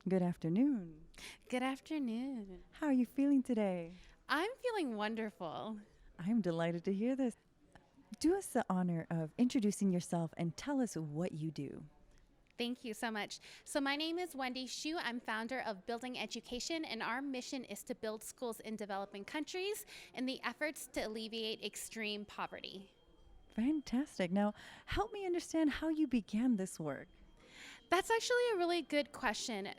Good afternoon. Good afternoon. How are you feeling today? I'm feeling wonderful. I'm delighted to hear this. Do us the honor of introducing yourself and tell us what you do. Thank you so much. So, my name is Wendy Shew. I'm founder of Building Education, and our mission is to build schools in developing countries in the efforts to alleviate extreme poverty. Fantastic. Now, help me understand how you began this work. That's actually a really good question.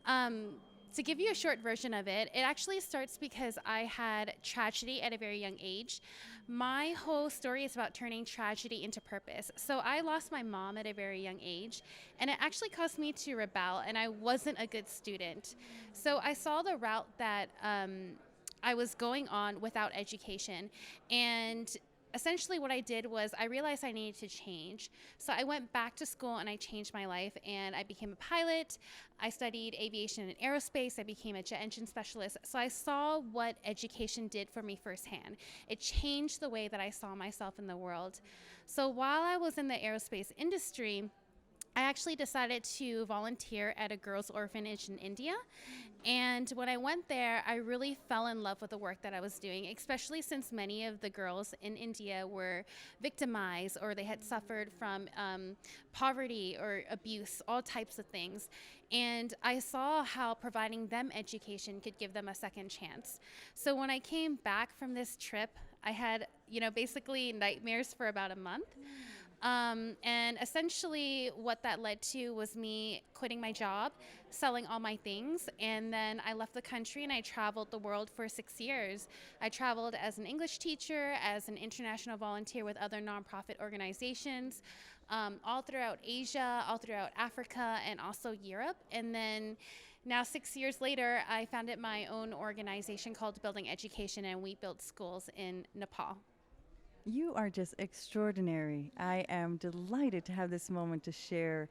Um, to give you a short version of it, it actually starts because I had tragedy at a very young age. My whole story is about turning tragedy into purpose. So I lost my mom at a very young age, and it actually caused me to rebel, and I wasn't a good student. So I saw the route that I was going on without education, and essentially what I did was I realized I needed to change. So I went back to school and I changed my life, and I became a pilot. I studied aviation and aerospace. I became a jet engine specialist. So I saw what education did for me firsthand. It changed the way that I saw myself in the world. So while I was in the aerospace industry, I actually decided to volunteer at a girls' orphanage in India. And when I went there, I really fell in love with the work that I was doing, especially since many of the girls in India were victimized or they had suffered from poverty or abuse, all types of things. And I saw how providing them education could give them a second chance. So when I came back from this trip, I had, basically nightmares for about a month. And essentially, what that led to was me quitting my job, selling all my things, and then I left the country and I traveled the world for 6 years. I traveled as an English teacher, as an international volunteer with other nonprofit organizations, all throughout Asia, all throughout Africa, and also Europe. And then now, 6 years later, I founded my own organization called Building Education, and we build schools in Nepal. You are just extraordinary. I am delighted to have this moment to share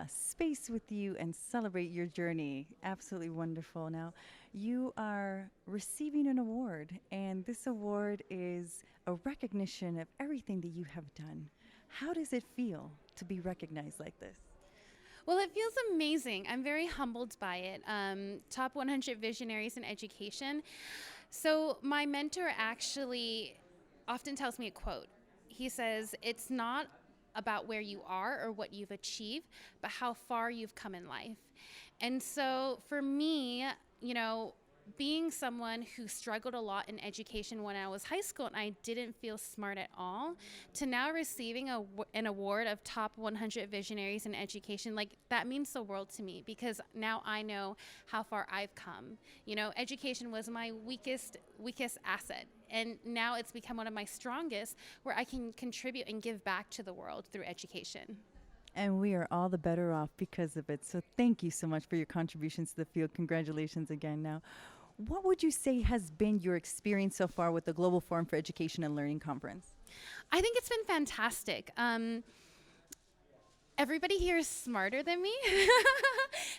space with you and celebrate your journey. Absolutely wonderful. Now, you are receiving an award, and this award is a recognition of everything that you have done. How does it feel to be recognized like this? Well, it feels amazing. I'm very humbled by it. Top 100 Visionaries in Education. So, my mentor actually often tells me a quote. He says, "It's not about where you are or what you've achieved, but how far you've come in life." And so for me, being someone who struggled a lot in education when I was high school and I didn't feel smart at all, to now receiving an award of top 100 visionaries in education, like that means the world to me because now I know how far I've come. Education was my weakest asset. And now it's become one of my strongest where I can contribute and give back to the world through education. And we are all the better off because of it. So thank you so much for your contributions to the field. Congratulations again. Now, what would you say has been your experience so far with the Global Forum for Education and Learning Conference? I think it's been fantastic. Everybody here is smarter than me.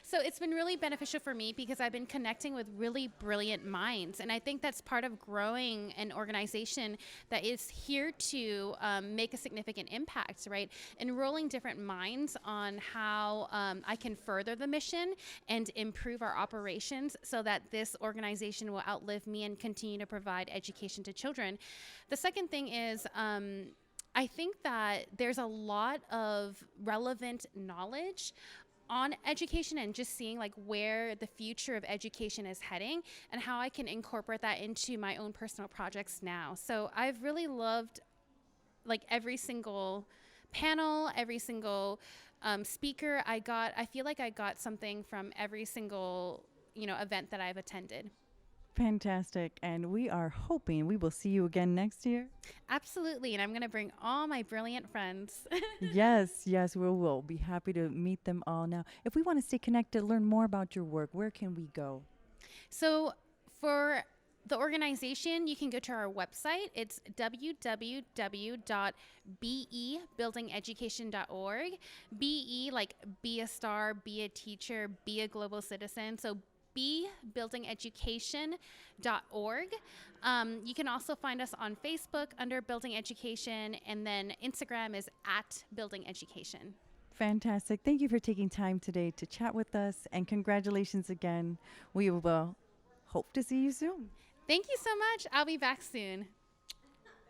So it's been really beneficial for me because I've been connecting with really brilliant minds. And I think that's part of growing an organization that is here to make a significant impact, right? Enrolling different minds on how I can further the mission and improve our operations so that this organization will outlive me and continue to provide education to children. The second thing is, I think that there's a lot of relevant knowledge on education and just seeing like where the future of education is heading and how I can incorporate that into my own personal projects now. So I've really loved like every single panel, every single speaker I feel like I got something from every single, event that I've attended. Fantastic. And we are hoping we will see you again next year. Absolutely. And I'm going to bring all my brilliant friends. Yes, we will be happy to meet them all. Now, if we want to stay connected, learn more about your work, where can we go? So for the organization, you can go to our website. It's www.bebuildingeducation.org. BE, like be a star, be a teacher, be a global citizen. So bebuildingeducation.org. You can also find us on Facebook under Building Education, and then Instagram is @Building Education. Fantastic. Thank you for taking time today to chat with us, and congratulations again. We will hope to see you soon. Thank you so much. I'll be back soon.